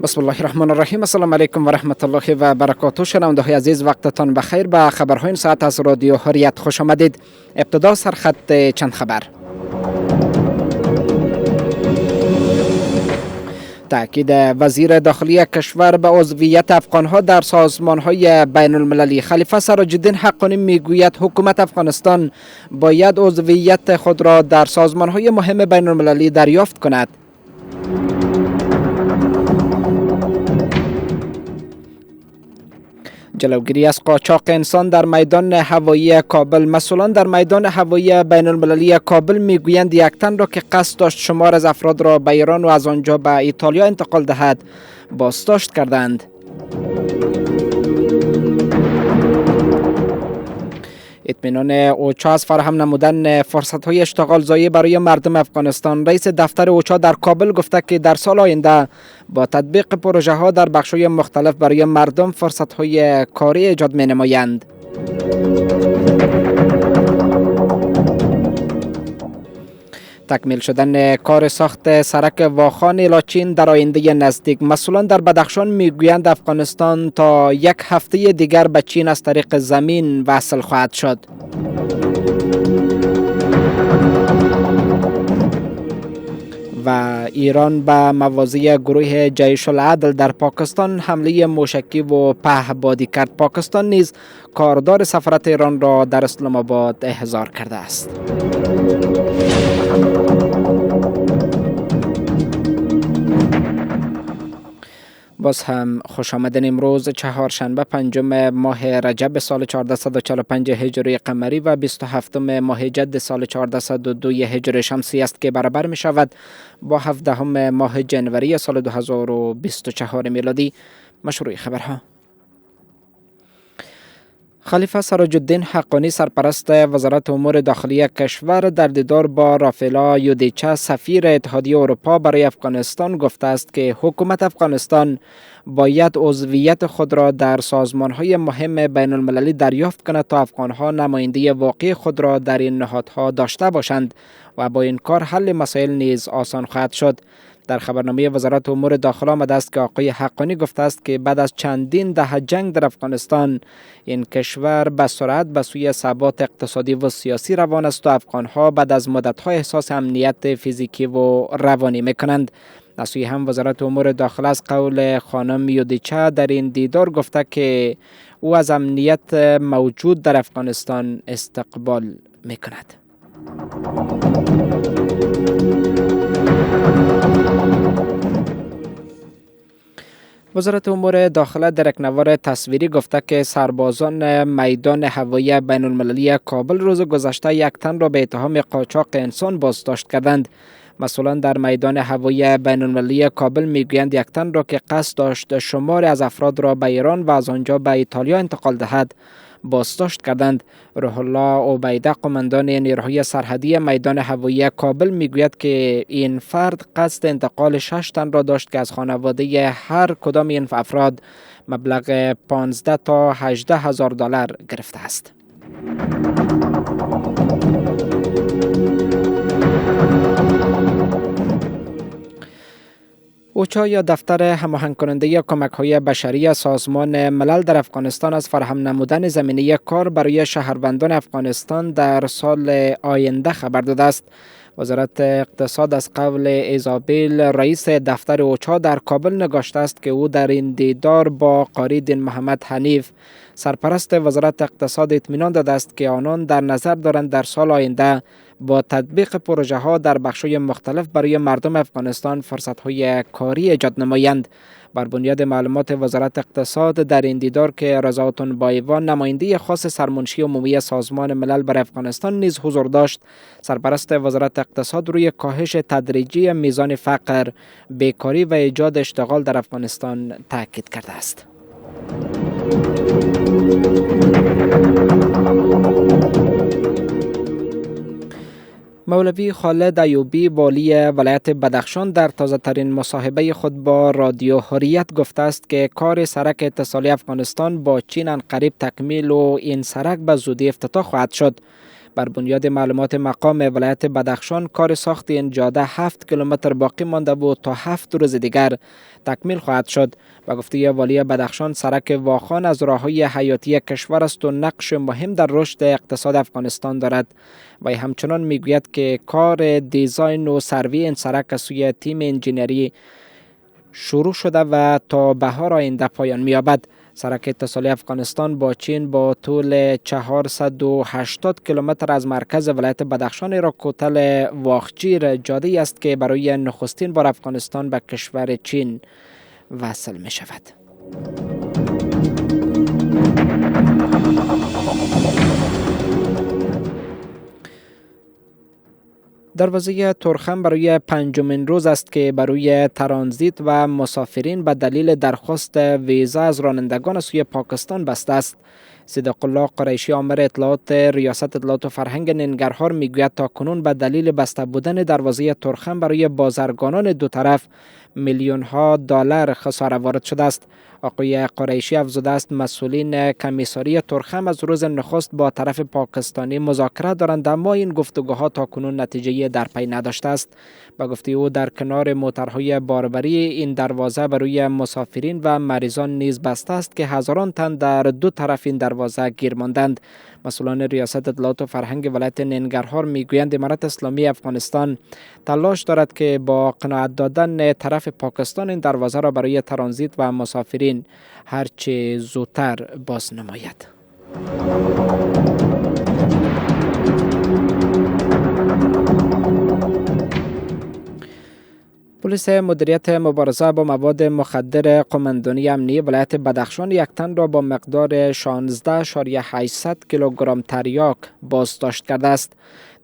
بسم الله الرحمن الرحیم. السلام علیکم و رحمت الله و برکاته. شنونده های عزیز، وقتتان بخیر. به خبرهای این ساعت از رادیو حریت خوش آمدید. ابتدا سرخط چند خبر. تأکید وزیر داخلی کشور به عضویت افغانها در سازمانهای بین المللی. خلیفه سراج الدین حقانی میگوید حکومت افغانستان باید عضویت خود را در سازمانهای مهم بین المللی دریافت کند. جلوگیری از قاچاق انسان در میدان هوایی کابل. مسئولان در میدان هوایی بین المللی کابل میگویند یک تن را که قصد داشت شمار از افراد را به ایران و از آنجا به ایتالیا انتقال دهد بازداشت کردند. اطمینان اوچا از فراهم نمودن فرصت‌های اشتغال زایی برای مردم افغانستان. رئیس دفتر اوچا در کابل گفته که در سال آینده با تطبیق پروژه‌ها در بخش‌های مختلف برای مردم فرصت‌های کاری ایجاد می‌نمایند. تکمیل شدن کار ساخت سرک واخان لاچین در آینده نزدیک. مسئولان در بدخشان میگویند افغانستان تا یک هفته دیگر به چین از طریق زمین وصل خواهد شد. و ایران به مواضع گروه جیش العدل در پاکستان حمله موشکی و پهپادی کرد. پاکستان نیز کاردار سفارت ایران را در اسلام آباد احضار کرده است. باز هم خوش آمدین. امروز چهارشنبه 5 ماه رجب سال 1445 هجری قمری و 27 ماه جد سال 1402 هجری شمسی است که برابر می شود با 17 ماه جنوری سال 2024 میلادی. مشروع خبرها. خلیفه سراج الدین حقانی سرپرست وزارت امور داخلی کشور در دیدار با رافائلا یودیچا سفیر اتحادیه اروپا برای افغانستان گفته است که حکومت افغانستان باید عضویت خود را در سازمانهای مهم بین المللی دریافت کند تا افغانها نماینده واقعی خود را در این نهادها داشته باشند و با این کار حل مسائل نیز آسان خواهد شد. در خبرنامه وزارت امور داخله آمده است که آقای حقانی گفته است که بعد از چندین دهه جنگ در افغانستان این کشور به سرعت به سوی ثبات اقتصادی و سیاسی روان است و افغانها بعد از مدت‌ها احساس امنیت فیزیکی و روانی می‌کنند. از سوی هم وزارت امور داخله از قول خانم یودیچا در این دیدار گفته که او از امنیت موجود در افغانستان استقبال می‌کند. وزارت امور داخله در یک نوار تصویری گفته که سربازان میدان هوایی بین المللی کابل روز گذشته یک تن را به اتهام قاچاق انسان بازداشت کردند. مسئولان در میدان هوایی بین المللی کابل میگویند یک تن را که قصد داشت شماری از افراد را به ایران و از آنجا به ایتالیا انتقال دهد بازداشت کردند. روح الله عبیده قماندان نیروهای سرحدی میدان هوایی کابل میگوید که این فرد قصد انتقال 6 تن را داشت که از خانواده هر کدام این افراد مبلغ 15 تا 18 هزار دلار گرفته است. اوچا یا دفتر هماهنگ کننده کمک‌های بشری سازمان ملل در افغانستان از فراهم نمودن زمینه کار برای شهروندان افغانستان در سال آینده خبر داده است. وزارت اقتصاد از قول ایزابل رئیس دفتر اوچا در کابل نگاشته است که او در این دیدار با قاری دین محمد حنیف سرپرست وزارت اقتصاد اطمینان داده است که آنان در نظر دارند در سال آینده با تطبیق پروژه ها در بخش‌های مختلف برای مردم افغانستان فرصت‌های کاری ایجاد نمایند. بر بنیاد معلومات وزارت اقتصاد در این دیدار که رضا تنبایوان نماینده خاص سرمنشی عمومی سازمان ملل برای افغانستان نیز حضور داشت، سرپرست وزارت اقتصاد روی کاهش تدریجی میزان فقر، بیکاری و ایجاد اشتغال در افغانستان تاکید کرده است. مولوی خالد ایوبی والی ولایت بدخشان در تازه ترین مصاحبه خود با رادیو حریت گفته است که کار سرک اتصالی افغانستان با چین عنقریب تکمیل و این سرک به زودی افتتاح خواهد شد. بر بنیاد معلومات مقام ولایت بدخشان کار ساخت این جاده 7 کیلومتر باقی مانده و تا 7 روز دیگر تکمیل خواهد شد. با گفته والی بدخشان، سرک واخان از راههای حیاتی کشور است و نقش مهم در رشد اقتصاد افغانستان دارد. و همچنان میگوید که کار دیزاین و سروی این سرک از سوی تیم انجینری شروع شده و تا بهار آینده پایان می‌یابد. سرک اتصالی افغانستان با چین با طول 480 کیلومتر از مرکز ولایت بدخشان را کوتل واخجیر جاده است که برای نخستین بار افغانستان به کشور چین وصل می شود. دروازه ترخم برای پنجمین روز است که برای ترانزیت و مسافرین به دلیل درخواست ویزا از رانندگان سوی پاکستان بسته است. صدق الله قریشی، آمر اطلاعات ریاست اطلاعات و فرهنگ ننگرهار میگوید تا کنون به دلیل بسته بودن دروازه ترخم برای بازرگانان دو طرف میلیون ها دلار خساره وارد شده است. آقای قریشی افزوده است مسئولین کمیساری ترخم از روز نخست با طرف پاکستانی مذاکره دارند، اما این گفتگوها تا کنون نتیجه در پی نداشته است. با گفته او در کنار موترهای باربری این دروازه برای مسافرین و مریضان نیز بسته است که هزاران تن در دو طرف این دروازه گیر ماندند. مسئولان ریاست اطلاعات و فرهنگ ولایت ننگرهار میگویند امارت اسلامی افغانستان تلاش دارد که با قناعت دادن طرف پاکستان این دروازه را برای ترانزیت و مسافرین هرچه زودتر باز نماید. پلیس مدیریت مبارزه با مواد مخدر قماندانی امنیه ولایت بدخشان یک تن را با مقدار 16.8 کیلوگرم تریاک بازداشت کرده است.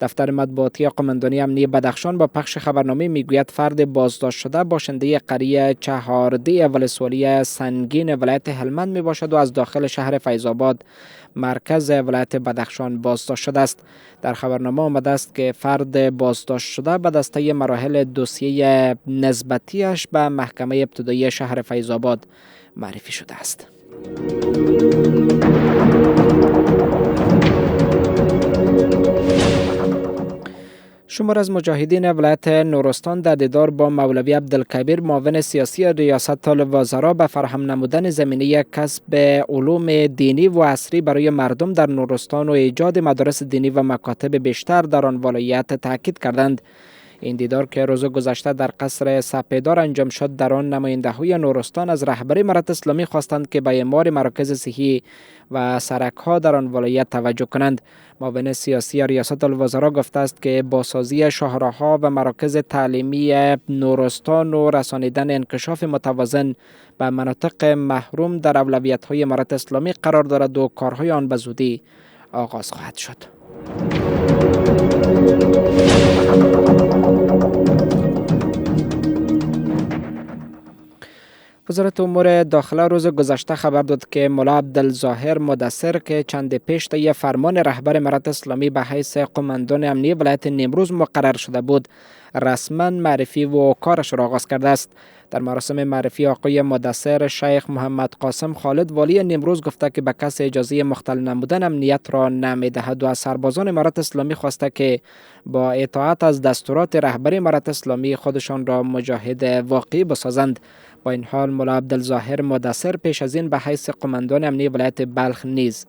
دفتر مطبوعاتی قماندانی امنیه بدخشان با پخش خبرنامه میگوید فرد بازداشت شده باشنده قریه چهارده ولسوالی سنگین ولایت هلمند می باشد و از داخل شهر فیض‌آباد مرکز ولایت بدخشان بازداشت شده است. در خبرنامه آمده است که فرد بازداشت شده به دسته مراحل دوسیه نسبتیش به محکمه ابتدایی شهر فیض‌آباد معرفی شده است. شمار از مجاهدین ولایت نورستان در دیدار با مولوی عبدالکبیر معاون سیاسی ریاست الوزراء به فراهم نمودن زمینه کسب علوم دینی و عصری برای مردم در نورستان و ایجاد مدارس دینی و مکاتب بیشتر در آن ولایت تاکید کردند. این دیدار که روز گذشته در قصر سپیدار انجام شد، در آن نماینده‌های نورستان از رهبری امارت اسلامی خواستند که به اعمار مراکز صحی و سرک‌ها در آن ولایت توجه کنند. معاون سیاسی ریاست الوزراء گفته است که بازسازی شاهراه‌ها و مراکز تعلیمی نورستان و رسانیدن انکشاف متوازن به مناطق محروم در اولویت‌های امارت اسلامی قرار دارد و کارهای آن به زودی آغاز خواهد شد. وزارت امور داخله روز گذشته خبر داد که ملا عبدالظاهر مدثر که چند پیش طی فرمان رهبر امارت اسلامی به حیث قماندان امنیه ولایت نیمروز مقرر شده بود، رسما معرفی و کارش را آغاز کرده است. در مراسم معرفی آقای مدثر، شیخ محمد قاسم خالد والی نیمروز گفته که به کس اجازه مختل نمودن امنیت را نمی‌دهد و از سربازان امارت اسلامی خواسته که با اطاعت از دستورات رهبری امارت اسلامی خودشان را مجاهد واقعی بسازند. با این حال ملا عبدالظاهر مدثر پیش از این به حیث قماندان امنیه ولایت بلخ نیز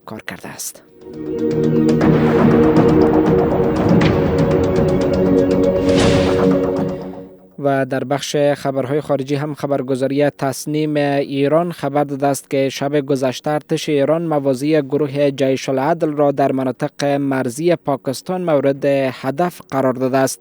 کار کرده است. و در بخش خبرهای خارجی هم خبرگزاری تصنیم ایران خبر داده است که شب گذشته ارتش ایران موازی گروه جیش العدل را در مناطق مرزی پاکستان مورد هدف قرار داده است.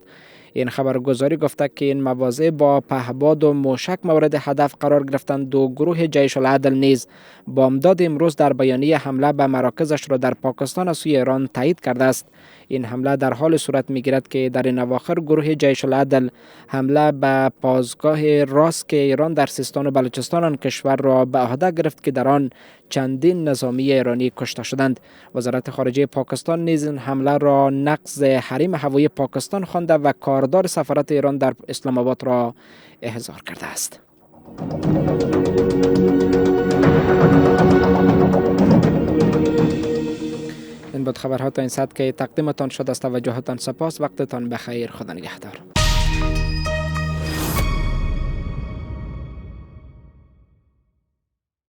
این خبرگزاری گفته که این مواضع با پهباد و موشک مورد هدف قرار گرفتند و گروه جیش العدل نیز بامداد امروز در بیانیه حمله به مراکزش را در پاکستان از سوی ایران تایید کرده است. این حمله در حال صورت می‌گیرد که در این اواخر گروه جیش العدل حمله به پاسگاه راسک ایران در سیستان و بلوچستان آن کشور را به عهده گرفت که در آن چندین نظامی ایرانی کشته شدند. وزارت خارجه پاکستان نیز این حمله را نقض حریم هوایی پاکستان خوانده و کاردار سفارت ایران در اسلام آباد را احضار کرده است. این بود خبرها تا این ساعت که تقدیمتان شد. از توجهتان سپاس. وقتتان بخیر. خدا نگهدار.